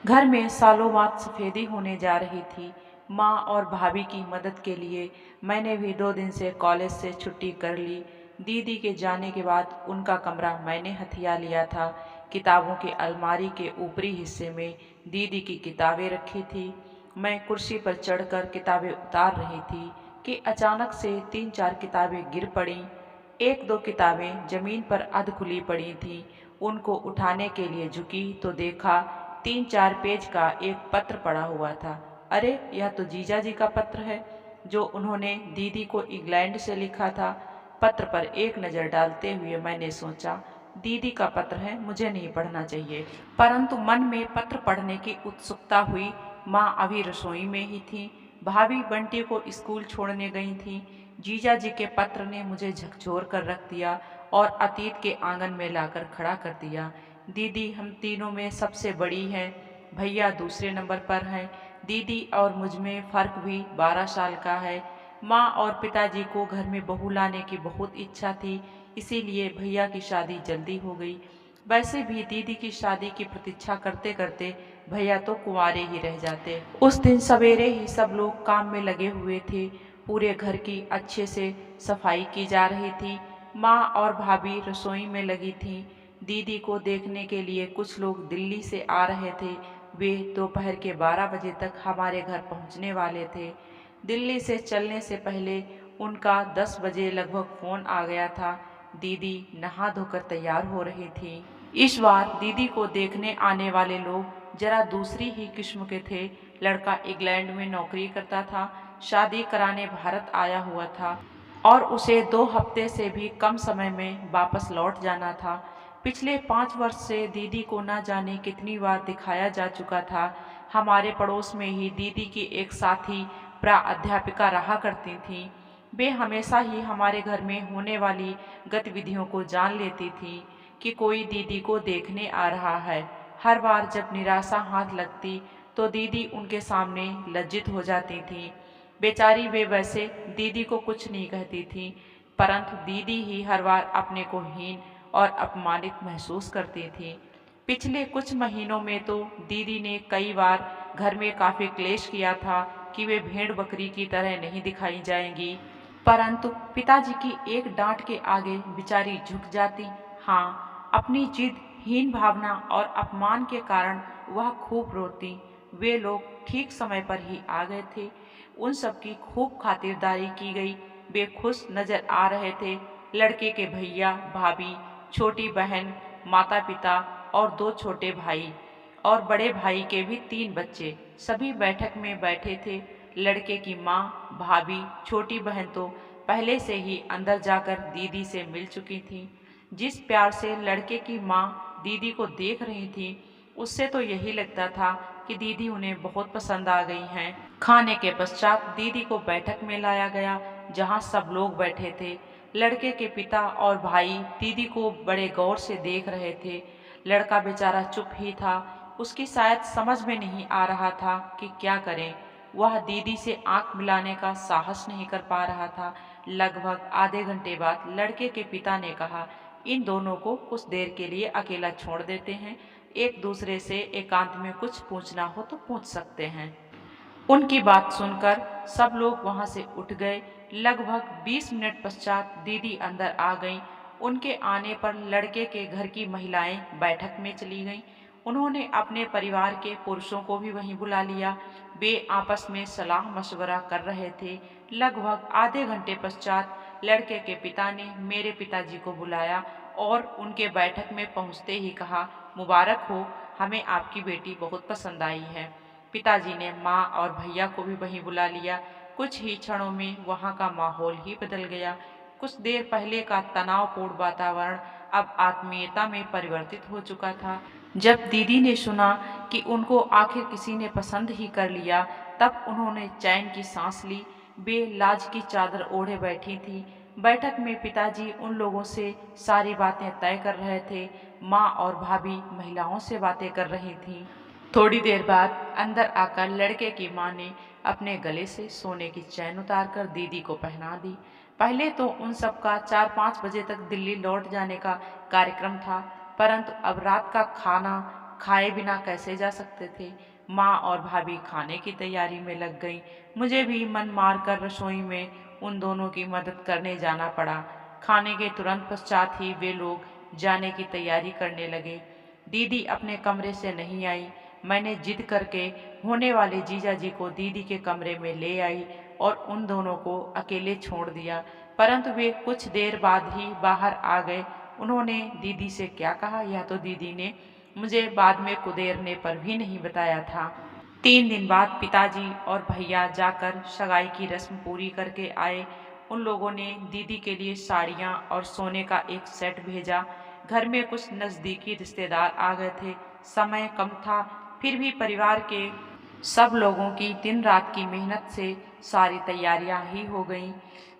घर में सालों बाद सफ़ेदी होने जा रही थी। माँ और भाभी की मदद के लिए मैंने भी 2 दिन से कॉलेज से छुट्टी कर ली। दीदी के जाने के बाद उनका कमरा मैंने हथिया लिया था। किताबों की अलमारी के ऊपरी हिस्से में दीदी की किताबें रखी थी। मैं कुर्सी पर चढ़कर किताबें उतार रही थी कि अचानक से 3-4 किताबें गिर पड़ीं। 1-2 किताबें जमीन पर अध खुली पड़ी थीं। उनको उठाने के लिए झुकी तो देखा 3-4 पेज का एक पत्र पड़ा हुआ था। अरे, यह तो जीजा जी का पत्र है, जो उन्होंने दीदी को इंग्लैंड से लिखा था। पत्र पर एक नज़र डालते हुए मैंने सोचा, दीदी का पत्र है, मुझे नहीं पढ़ना चाहिए। परंतु मन में पत्र पढ़ने की उत्सुकता हुई। माँ अभी रसोई में ही थीं। भाभी बंटी को स्कूल छोड़ने गई थीं। जीजा जी के पत्र ने मुझे झकझोर कर रख दिया और अतीत के आंगन में लाकर खड़ा कर दिया। दीदी हम तीनों में सबसे बड़ी हैं, भैया दूसरे नंबर पर हैं। दीदी और मुझ में फ़र्क भी 12 साल का है। माँ और पिताजी को घर में बहू लाने की बहुत इच्छा थी, इसीलिए भैया की शादी जल्दी हो गई। वैसे भी दीदी की शादी की प्रतीक्षा करते करते भैया तो कुंवारे ही रह जाते। उस दिन सवेरे ही सब लोग काम में लगे हुए थे। पूरे घर की अच्छे से सफाई की जा रही थी। माँ और भाभी रसोई में लगी थीं। दीदी को देखने के लिए कुछ लोग दिल्ली से आ रहे थे। वे दोपहर के 12 बजे तक हमारे घर पहुंचने वाले थे। दिल्ली से चलने से पहले उनका 10 बजे लगभग फ़ोन आ गया था। दीदी नहा धोकर तैयार हो रही थी। इस बार दीदी को देखने आने वाले लोग जरा दूसरी ही किस्म के थे। लड़का इंग्लैंड में नौकरी करता था, शादी कराने भारत आया हुआ था और उसे 2 हफ्ते से भी कम समय में वापस लौट जाना था। पिछले 5 वर्ष से दीदी को न जाने कितनी बार दिखाया जा चुका था। हमारे पड़ोस में ही दीदी की एक साथी प्राध्यापिका रहा करती थीं। वे हमेशा ही हमारे घर में होने वाली गतिविधियों को जान लेती थीं कि कोई दीदी को देखने आ रहा है। हर बार जब निराशा हाथ लगती तो दीदी उनके सामने लज्जित हो जाती थीं। बेचारी वे वैसे दीदी को कुछ नहीं कहती थीं, परंतु दीदी ही हर बार अपने को हीन और अपमानित महसूस करती थीं। पिछले कुछ महीनों में तो दीदी ने कई बार घर में काफ़ी क्लेश किया था कि वे भेड़ बकरी की तरह नहीं दिखाई जाएंगी, परंतु पिताजी की एक डांट के आगे बेचारी झुक जाती। हाँ, अपनी जिद, हीन भावना और अपमान के कारण वह खूब रोती। वे लोग ठीक समय पर ही आ गए थे। उन सब की खूब खातिरदारी की गई। वे खुश नजर आ रहे थे। लड़के के भैया, भाभी, छोटी बहन, माता पिता और 2 छोटे भाई और बड़े भाई के भी 3 बच्चे सभी बैठक में बैठे थे। लड़के की माँ, भाभी, छोटी बहन तो पहले से ही अंदर जाकर दीदी से मिल चुकी थी। जिस प्यार से लड़के की माँ दीदी को देख रही थी, उससे तो यही लगता था कि दीदी उन्हें बहुत पसंद आ गई हैं। खाने के पश्चात दीदी को बैठक में लाया गया, जहाँ सब लोग बैठे थे। लड़के के पिता और भाई दीदी को बड़े गौर से देख रहे थे। लड़का बेचारा चुप ही था। उसकी शायद समझ में नहीं आ रहा था कि क्या करें। वह दीदी से आंख मिलाने का साहस नहीं कर पा रहा था। लगभग आधे घंटे बाद लड़के के पिता ने कहा, इन दोनों को कुछ देर के लिए अकेला छोड़ देते हैं। एक दूसरे से एकांत में कुछ पूछना हो तो पूछ सकते हैं। उनकी बात सुनकर सब लोग वहां से उठ गए। लगभग 20 मिनट पश्चात दीदी अंदर आ गईं। उनके आने पर लड़के के घर की महिलाएं बैठक में चली गईं। उन्होंने अपने परिवार के पुरुषों को भी वहीं बुला लिया। वे आपस में सलाह मशवरा कर रहे थे। लगभग आधे घंटे पश्चात लड़के के पिता ने मेरे पिताजी को बुलाया और उनके बैठक में पहुंचते ही कहा, मुबारक हो, हमें आपकी बेटी बहुत पसंद आई है। पिताजी ने माँ और भैया को भी वहीं बुला लिया। कुछ ही क्षणों में वहाँ का माहौल ही बदल गया। कुछ देर पहले का तनावपूर्ण वातावरण अब आत्मीयता में परिवर्तित हो चुका था। जब दीदी ने सुना कि उनको आखिर किसी ने पसंद ही कर लिया, तब उन्होंने चैन की सांस ली। वे लाज की चादर ओढ़े बैठी थीं। बैठक में पिताजी उन लोगों से सारी बातें तय कर रहे थे। माँ और भाभी महिलाओं से बातें कर रही थीं। थोड़ी देर बाद अंदर आकर लड़के की माँ ने अपने गले से सोने की चैन उतारकर दीदी को पहना दी। पहले तो उन सबका 4-5 बजे तक दिल्ली लौट जाने का कार्यक्रम था, परंतु अब रात का खाना खाए बिना कैसे जा सकते थे। माँ और भाभी खाने की तैयारी में लग गईं। मुझे भी मन मारकर रसोई में उन दोनों की मदद करने जाना पड़ा। खाने के तुरंत पश्चात ही वे लोग जाने की तैयारी करने लगे। दीदी अपने कमरे से नहीं आई। मैंने जिद करके होने वाले जीजा जी को दीदी के कमरे में ले आई और उन दोनों को अकेले छोड़ दिया। परंतु वे कुछ देर बाद ही बाहर आ गए। उन्होंने दीदी से क्या कहा यह तो दीदी ने मुझे बाद में कुदेरने पर भी नहीं बताया था। 3 दिन बाद पिताजी और भैया जाकर सगाई की रस्म पूरी करके आए। उन लोगों ने दीदी के लिए साड़ियाँ और सोने का एक सेट भेजा। घर में कुछ नज़दीकी रिश्तेदार आ गए थे। समय कम था, फिर भी परिवार के सब लोगों की दिन रात की मेहनत से सारी तैयारियां ही हो गईं।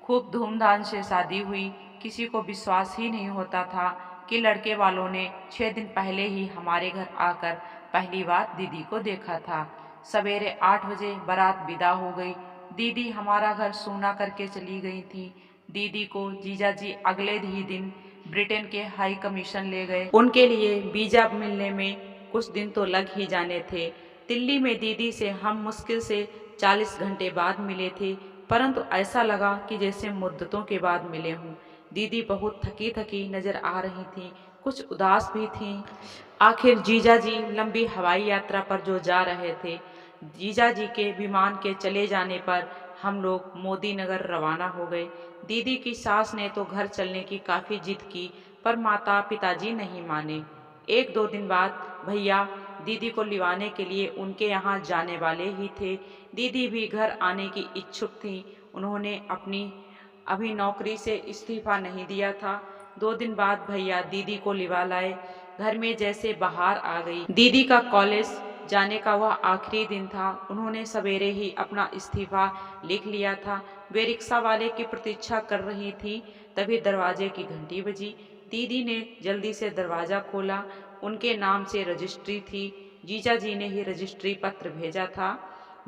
खूब धूमधाम से शादी हुई। किसी को विश्वास ही नहीं होता था कि लड़के वालों ने 6 दिन पहले ही हमारे घर आकर पहली बार दीदी को देखा था। सवेरे 8 बजे बारात विदा हो गई। दीदी हमारा घर सूना करके चली गई थी। दीदी को जीजाजी अगले ही दिन ब्रिटेन के हाई कमीशन ले गए। उनके लिए वीजा मिलने में कुछ दिन तो लग ही जाने थे। दिल्ली में दीदी से हम मुश्किल से 40 घंटे बाद मिले थे, परंतु ऐसा लगा कि जैसे मुद्दतों के बाद मिले हों। दीदी बहुत थकी थकी नजर आ रही थीं, कुछ उदास भी थीं। आखिर जीजा जी लंबी हवाई यात्रा पर जो जा रहे थे। जीजा जी के विमान के चले जाने पर हम लोग मोदी नगर रवाना हो गए। दीदी की सास ने तो घर चलने की काफ़ी जिद की, पर माता पिताजी नहीं माने। 1-2 दिन बाद भैया दीदी को लिवाने के लिए उनके यहाँ जाने वाले ही थे। दीदी भी घर आने की इच्छुक थी। उन्होंने अपनी अभी नौकरी से इस्तीफा नहीं दिया था। 2 दिन बाद भैया दीदी को लिवा लाए। घर में जैसे बाहर आ गई। दीदी का कॉलेज जाने का वह आखिरी दिन था। उन्होंने सवेरे ही अपना इस्तीफा लिख लिया था। वे रिक्शा वाले की प्रतीक्षा कर रही थी, तभी दरवाजे की घंटी बजी। दीदी ने जल्दी से दरवाज़ा खोला। उनके नाम से रजिस्ट्री थी। जीजा जी ने ही रजिस्ट्री पत्र भेजा था।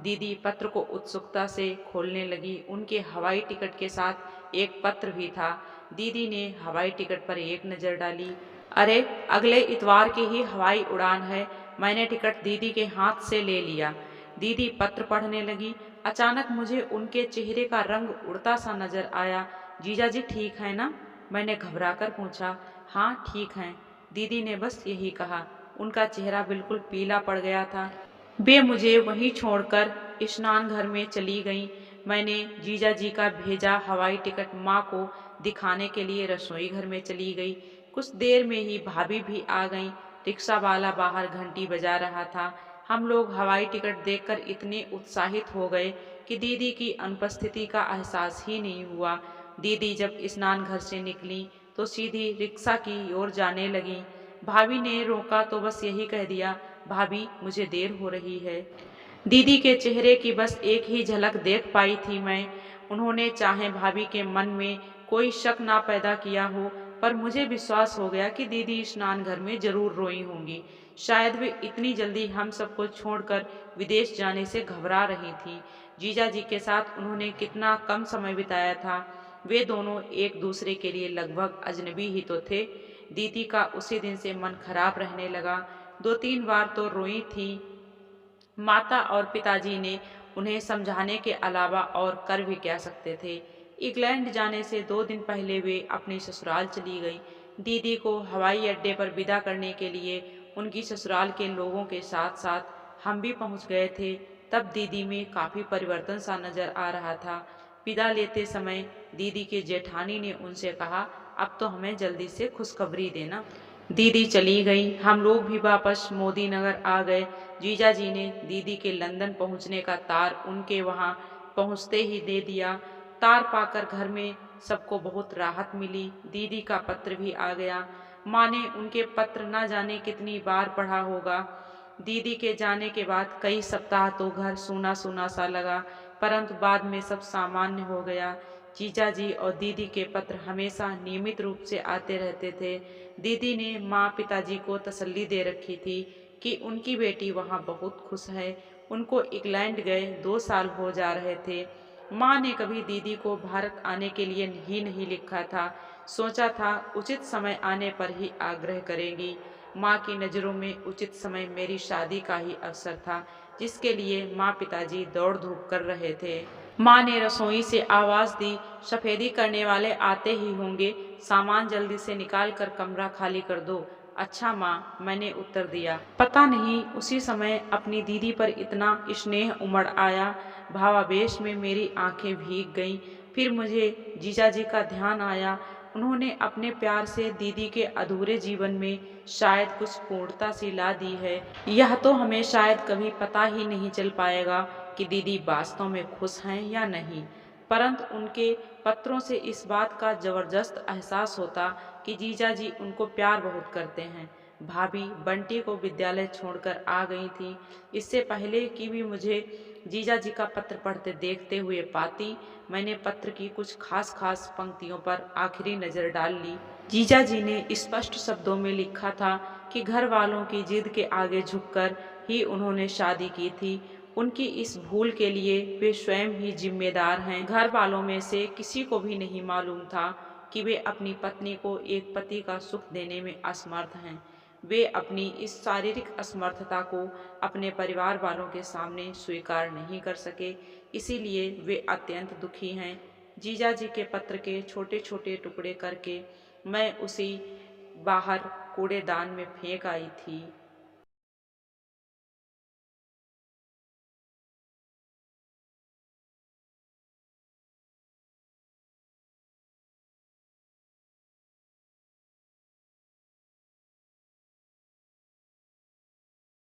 दीदी पत्र को उत्सुकता से खोलने लगी। उनके हवाई टिकट के साथ एक पत्र भी था। दीदी ने हवाई टिकट पर एक नज़र डाली। अरे, अगले इतवार की ही हवाई उड़ान है। मैंने टिकट दीदी के हाथ से ले लिया। दीदी पत्र पढ़ने लगी। अचानक मुझे उनके चेहरे का रंग उड़ता सा नजर आया। जीजा जी ठीक है ना? मैंने घबराकर पूछा। हाँ ठीक हैं, दीदी ने बस यही कहा। उनका चेहरा बिल्कुल पीला पड़ गया था। वे मुझे वहीं छोड़कर स्नान घर में चली गईं। मैंने जीजा जी का भेजा हवाई टिकट माँ को दिखाने के लिए रसोई घर में चली गई। कुछ देर में ही भाभी भी आ गईं। रिक्शा वाला बाहर घंटी बजा रहा था। हम लोग हवाई टिकट देखकर इतने उत्साहित हो गए कि दीदी की अनुपस्थिति का एहसास ही नहीं हुआ। दीदी जब स्नान घर से निकली तो सीधी रिक्शा की ओर जाने लगी। भाभी ने रोका तो बस यही कह दिया, भाभी मुझे देर हो रही है। दीदी के चेहरे की बस एक ही झलक देख पाई थी मैं। उन्होंने चाहे भाभी के मन में कोई शक ना पैदा किया हो, पर मुझे विश्वास हो गया कि दीदी स्नान घर में जरूर रोई होंगी। शायद वे इतनी जल्दी हम सबको छोड़कर विदेश जाने से घबरा रही थी। जीजा जी के साथ उन्होंने कितना कम समय बिताया था। वे दोनों एक दूसरे के लिए लगभग अजनबी ही तो थे। दीदी का उसी दिन से मन खराब रहने लगा। 2-3 बार तो रोई थी। माता और पिताजी ने उन्हें समझाने के अलावा और कर भी क्या सकते थे। इंग्लैंड जाने से 2 दिन पहले वे अपनी ससुराल चली गई। दीदी को हवाई अड्डे पर विदा करने के लिए उनकी ससुराल के लोगों के साथ साथ हम भी पहुंच गए थे। तब दीदी में काफ़ी परिवर्तन सा नजर आ रहा था। विदा लेते समय दीदी के जेठानी ने उनसे कहा, अब तो हमें जल्दी से खुशखबरी देना। दीदी चली गई। हम लोग भी वापस मोदी नगर आ गए। जीजा जी ने दीदी के लंदन पहुंचने का तार उनके वहां पहुंचते ही दे दिया। तार पाकर घर में सबको बहुत राहत मिली। दीदी का पत्र भी आ गया। माँ ने उनके पत्र न जाने कितनी बार पढ़ा होगा। दीदी के जाने के बाद कई सप्ताह तो घर सूना सूना सा लगा, परंतु बाद में सब सामान्य हो गया। जीजा जी और दीदी के पत्र हमेशा नियमित रूप से आते रहते थे। दीदी ने माँ पिताजी को तसल्ली दे रखी थी कि उनकी बेटी वहाँ बहुत खुश है। उनको इंग्लैंड गए 2 साल हो जा रहे थे। माँ ने कभी दीदी को भारत आने के लिए ही नहीं लिखा था। सोचा था उचित समय आने पर ही आग्रह करेंगी। माँ की नज़रों में उचित समय मेरी शादी का ही अवसर था, जिसके लिए माँ पिताजी दौड़ धूप कर रहे थे। माँ ने रसोई से आवाज़ दी, सफेदी करने वाले आते ही होंगे, सामान जल्दी से निकाल कर कमरा खाली कर दो। अच्छा माँ, मैंने उत्तर दिया। पता नहीं उसी समय अपनी दीदी पर इतना स्नेह उमड़ आया, भावावेश में मेरी आंखें भीग गईं। फिर मुझे जीजाजी का ध्यान आया। उन्होंने अपने प्यार से दीदी के अधूरे जीवन में शायद कुछ पूर्णता सी ला दी है। यह तो हमें शायद कभी पता ही नहीं चल पाएगा कि दीदी वास्तव में खुश हैं या नहीं, परंतु उनके पत्रों से इस बात का जबरदस्त एहसास होता कि जीजाजी उनको प्यार बहुत करते हैं। भाभी बंटी को विद्यालय छोड़कर आ गई थी। इससे पहले कि भी मुझे जीजाजी का पत्र पढ़ते देखते हुए पाती, मैंने पत्र की कुछ खास पंक्तियों पर आखिरी नज़र डाल ली। जीजाजी ने स्पष्ट शब्दों में लिखा था कि घर वालों की जिद के आगे झुककर ही उन्होंने शादी की थी। उनकी इस भूल के लिए वे स्वयं ही जिम्मेदार हैं। घर वालों में से किसी को भी नहीं मालूम था कि वे अपनी पत्नी को एक पति का सुख देने में असमर्थ हैं। वे अपनी इस शारीरिक असमर्थता को अपने परिवार वालों के सामने स्वीकार नहीं कर सके, इसीलिए वे अत्यंत दुखी हैं। जीजाजी के पत्र के छोटे छोटे टुकड़े करके मैं उसी बाहर कूड़ेदान में फेंक आई थी।